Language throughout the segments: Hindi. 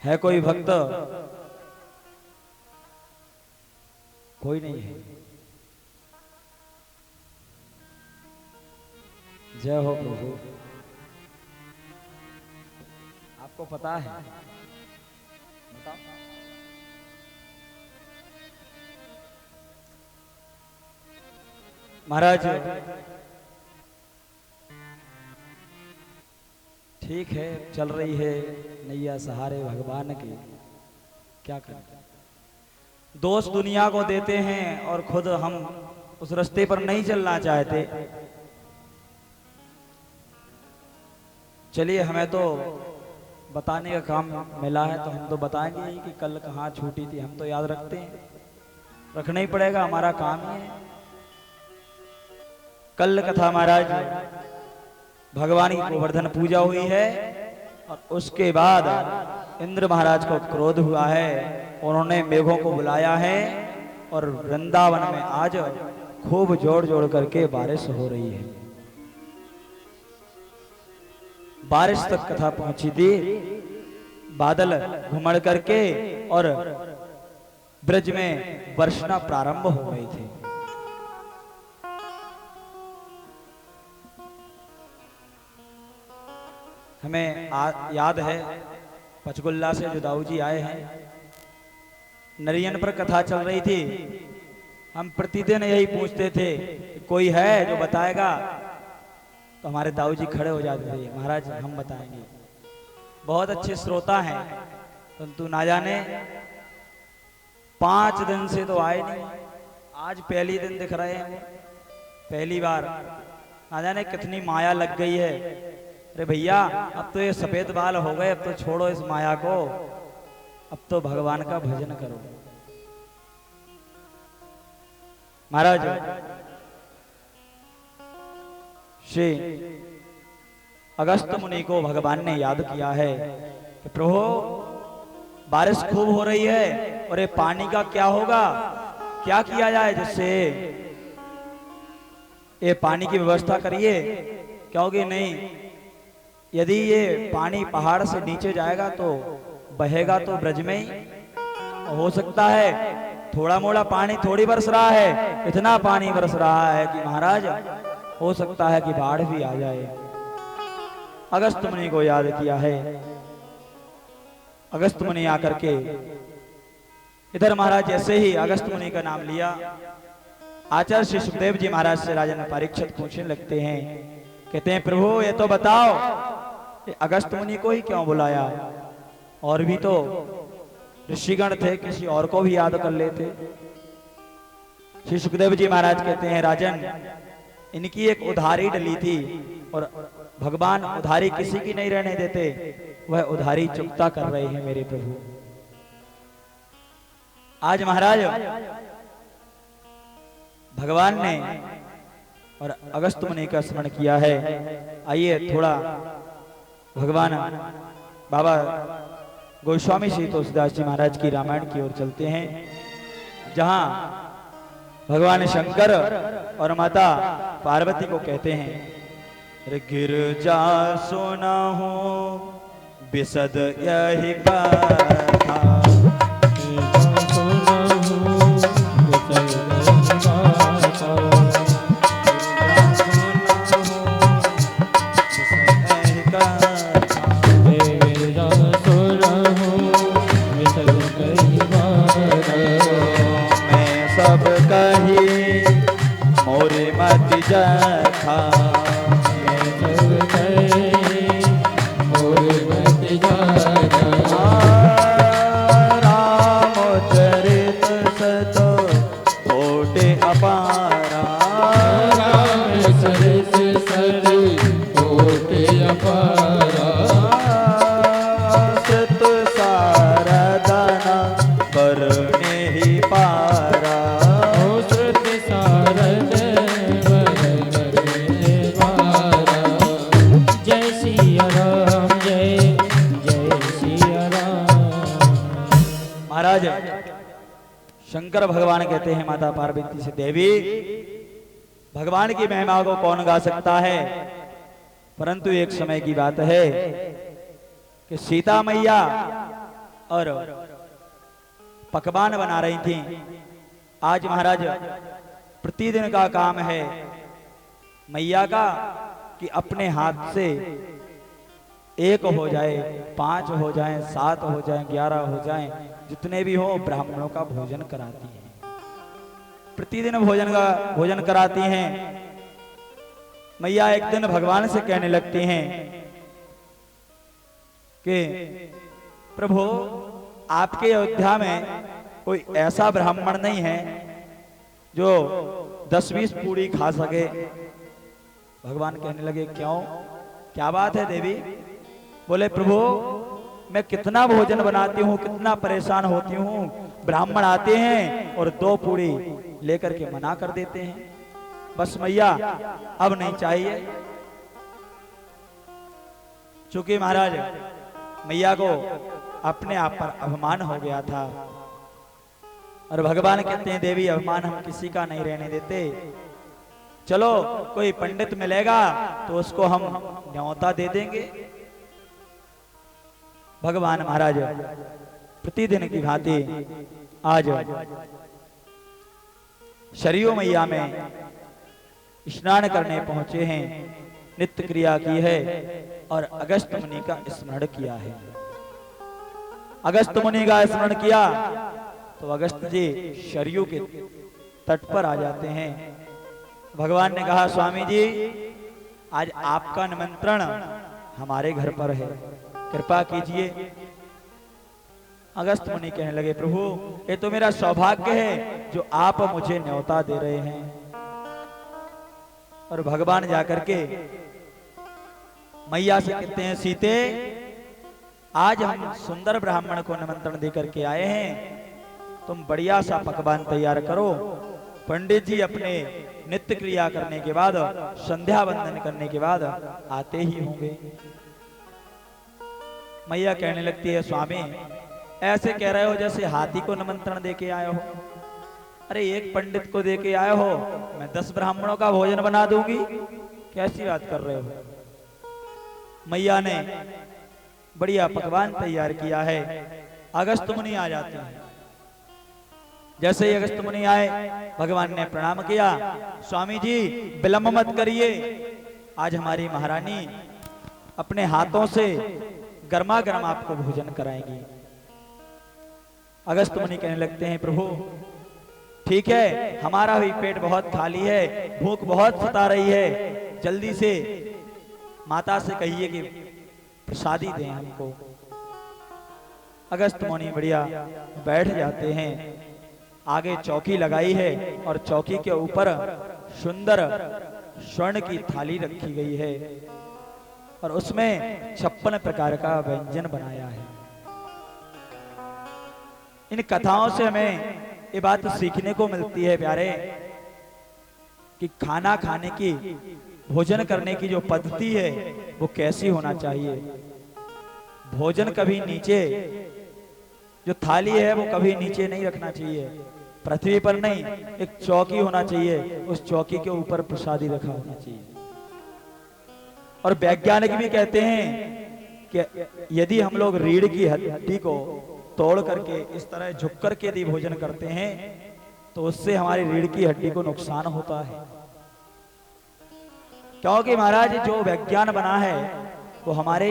है कोई भक्त? कोई नहीं है। जय हो प्रभु। आपको पता है? बताओ। महाराज ठीक है, चल रही है नैया सहारे भगवान की, क्या करें। दोष दुनिया को देते हैं और खुद हम उस रास्ते पर नहीं चलना चाहते। चलिए, हमें तो बताने का काम मिला है तो हम तो बताएंगे ही कि कल कहाँ छूटी थी। हम तो याद रखते हैं, रखना ही पड़ेगा, हमारा काम ही है। कल कथा महाराज भगवान की गोवर्धन पूजा हुई है और उसके बाद इंद्र महाराज को क्रोध हुआ है। उन्होंने मेघों को बुलाया है और वृंदावन में आज खूब जोड़ जोड़ करके बारिश हो रही है। बारिश तक कथा पहुंची थी, बादल घुमड़ करके और ब्रज में वर्षना प्रारंभ हो गई थी। हमें याद है पंचकुल्ला से जो दाऊ जी आए हैं, नरियन पर कथा चल रही थी। हम प्रतिदिन यही पूछते थे कोई है जो बताएगा, तो हमारे दाऊ जी खड़े हो जाते थे, महाराज हम बताएंगे। बहुत अच्छे श्रोता हैं, परंतु ना जाने 5 दिन से तो आए नहीं, आज पहली दिन दिख रहे हैं। पहली बार, ना जाने कितनी माया लग गई है। अरे भैया, अब तो ये सफेद बाल हो गए, अब तो छोड़ो इस माया को, अब तो भगवान का भजन करो। महाराज श्री अगस्त मुनि को भगवान ने याद किया है कि प्रभु बारिश खूब हो रही है और ये पानी का क्या होगा, क्या किया जाए जिससे ये पानी की व्यवस्था करिए। क्योंकि नहीं, यदि ये पानी पहाड़ से नीचे जाएगा तो बहेगा तो ब्रज में ही। हो सकता है थोड़ा मोड़ा पानी थोड़ी बरस रहा है, इतना पानी बरस रहा है कि महाराज हो सकता है कि बाढ़ भी आ जाए। अगस्त मुनि को याद किया है। अगस्त मुनि आकर के इधर महाराज जैसे ही अगस्त मुनि का नाम लिया, आचार्य श्री सुखदेव जी महाराज से राजा ने परीक्षित पूछने लगते हैं। कहते हैं प्रभु ये तो बताओ, अगस्त मुनि को ही क्यों बुलाया? और भी तो ऋषिगण थे, किसी और को भी याद कर लेते। श्री सुखदेव जी महाराज कहते हैं राजन, इनकी एक उधारी डली थी और भगवान उधारी किसी की नहीं रहने देते, वह उधारी चुकता कर रहे हैं मेरे प्रभु। आज महाराज भगवान ने और अगस्त मुनि का स्मरण किया है। आइए थोड़ा भगवान बाबा गोस्वामी श्री तुलसीदास जी महाराज की रामायण की ओर चलते हैं, जहां भगवान शंकर और माता पार्वती को कहते हैं, अरे गिरजा सोना हो बिसद यही कथा, जथा रामचरित सत कोटि अपारा, रामचरित सत कोटि अपारा, सत सारदना करने ही पारा, सत सारद शंकर भगवान कहते हैं माता पार्वती से, देवी भगवान की महिमा को कौन गा सकता है, परंतु एक समय की बात है कि सीता मैया और पकवान बना रही थी। आज महाराज प्रतिदिन का काम है मैया का कि अपने हाथ से 1 हो जाए, 5 हो जाए, 7 हो जाए, 11 हो जाए, जितने भी हो ब्राह्मणों का भोजन कराती हैं। प्रतिदिन भोजन कराती हैं। मैया एक दिन भगवान से कहने लगती हैं कि प्रभु, आपके अयोध्या में कोई ऐसा ब्राह्मण नहीं है जो 10-20 पूड़ी खा सके। भगवान कहने लगे, क्यों, क्या बात है देवी? बोले, प्रभु, मैं कितना भोजन बनाती हूँ, कितना परेशान होती हूँ, ब्राह्मण आते हैं और 2 पूड़ी लेकर के मना कर देते हैं। बस मैया, अब नहीं चाहिए। चूंकि महाराज मैया को अपने आप पर अभिमान हो गया था, और भगवान कहते हैं, देवी, अभिमान हम किसी का नहीं रहने देते। चलो, कोई पंडित मिलेगा तो उसको हम न्योता दे देंगे। भगवान महाराज प्रतिदिन की भांति आज शरीयो मैया में स्नान करने पहुंचे हैं, नित्य क्रिया की है और अगस्त मुनि का स्मरण किया है। अगस्त मुनि का स्मरण किया तो अगस्त जी शरीयो के तट पर आ जाते हैं। भगवान ने कहा, स्वामी जी, आज आपका निमंत्रण हमारे घर पर है, कृपा कीजिए। अगस्त मुनि कहने लगे, प्रभु, ये तो मेरा सौभाग्य है जो आप मुझे न्योता दे रहे हैं। और भगवान जाकर के मैया से कहते हैं, सीते, आज हम सुंदर ब्राह्मण को निमंत्रण देकर के आए हैं, तुम बढ़िया सा पकवान तैयार करो। पंडित जी अपने नित्य क्रिया करने के बाद, संध्या वंदन करने के बाद आते ही होंगे। मैया कहने लगती है, स्वामी, ऐसे कह रहे हो जैसे हाथी को निमंत्रण देके आए हो। अरे, एक पंडित को देके आए हो, मैं 10 ब्राह्मणों का भोजन बना दूंगी, कैसी बात कर रहे हो? मैया ने बढ़िया पकवान तैयार किया है। अगस्त मुनि आ जाते हैं। जैसे ही अगस्त मुनि आए, भगवान ने प्रणाम किया, स्वामी जी, विलंब मत करिए, आज हमारी महारानी अपने हाथों से गर्मा गर्म आपको भोजन कराएंगी। अगस्त मुनि कहने लगते हैं, प्रभु, ठीक है, हमारा भी पेट बहुत खाली है, भूख बहुत सता रही है, जल्दी से माता से कहिए कि प्रसादी दें हमको। अगस्त मुनि बढ़िया बैठ जाते हैं। आगे चौकी लगाई है और चौकी के ऊपर सुंदर स्वर्ण की थाली रखी गई है और उसमें 56 प्रकार का व्यंजन बनाया है। इन कथाओं से हमें ये बात सीखने को मिलती है प्यारे, कि खाना खाने की, भोजन करने की जो पद्धति है वो कैसी होना चाहिए। भोजन कभी नीचे, जो थाली है वो कभी नीचे नहीं रखना चाहिए, पृथ्वी पर नहीं, एक चौकी होना चाहिए, उस चौकी के ऊपर प्रसादी रखा होना चाहिए। और वैज्ञानिक भी कहते हैं कि यदि हम लोग रीढ़ की हड्डी को तोड़ करके इस तरह झुक करके यदि भोजन करते हैं तो उससे हमारी रीढ़ की हड्डी को नुकसान होता है। क्योंकि महाराज जो विज्ञान बना है वो हमारे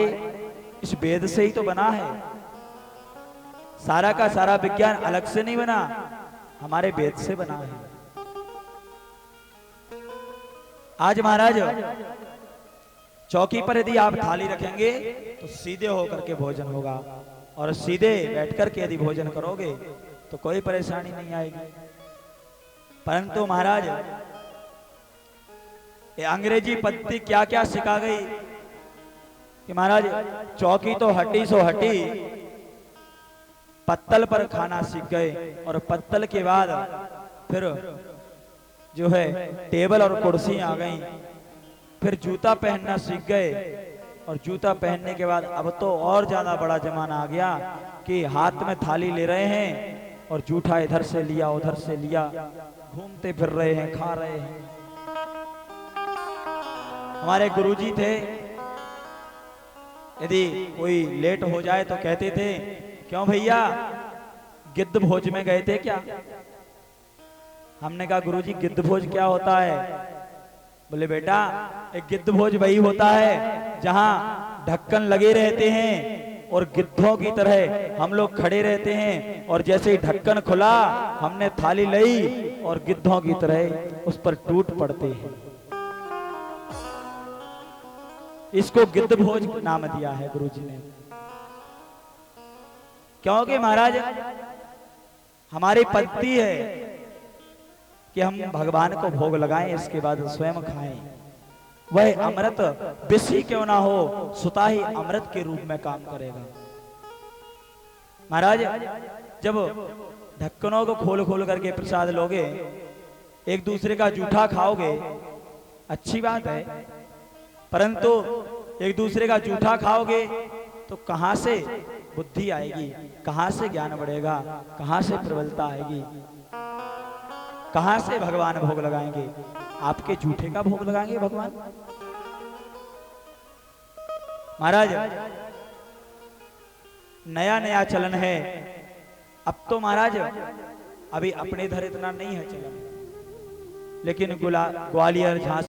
इस वेद से ही तो बना है। सारा का सारा विज्ञान अलग से नहीं बना, हमारे वेद से बना है। आज महाराज चौकी पर यदि आप थाली रखेंगे तो सीधे होकर के भोजन होगा, और सीधे बैठकर के यदि भोजन करोगे तो कोई परेशानी नहीं आएगी। परंतु महाराज ये अंग्रेजी पद्धति क्या क्या सिखा गई कि महाराज चौकी तो हटी सो हटी, पत्तल पर खाना सीख गए, और पत्तल के बाद फिर जो है टेबल और कुर्सी आ गई, फिर जूता पहनना सीख गए, और जूता पहनने के बाद अब तो और ज्यादा बड़ा जमाना आ गया कि हाथ में थाली ले रहे हैं और जूठा इधर से लिया उधर से लिया, घूमते फिर रहे हैं, खा रहे हैं। हमारे गुरुजी थे, यदि कोई लेट हो जाए तो कहते थे क्यों भैया गिद्ध भोज में गए थे क्या? हमने कहा गुरुजी गिद्ध भोज क्या होता है? बोले बेटा एक गिद्ध भोज वही होता है जहां ढक्कन लगे रहते हैं और गिद्धों की तरह हम लोग खड़े रहते हैं, और जैसे ही ढक्कन खुला हमने थाली ली और गिद्धों की तरह उस पर टूट पड़ते हैं। इसको गिद्ध भोज नाम दिया है गुरुजी ने। क्योंकि महाराज हमारी पद्धति है कि हम भगवान को भोग लगाएं, इसके बाद स्वयं खाएं। वह अमृत विषी क्यों ना हो, सुता ही अमृत के रूप में काम करेगा। महाराज जब ढक्कनों को खोल खोल करके प्रसाद लोगे, एक दूसरे का जूठा खाओगे, अच्छी बात है, परंतु एक दूसरे का जूठा खाओगे तो कहां से बुद्धि आएगी, कहां से ज्ञान बढ़ेगा, कहां से प्रबलता आएगी, कहां से भगवान भोग लगाएंगे? आपके जूठे का भोग लगाएंगे भगवान? महाराज नया नया चलन है, अब तो महाराज अभी अपने इधर इतना नहीं है चलन, लेकिन ग्वालियर झांसी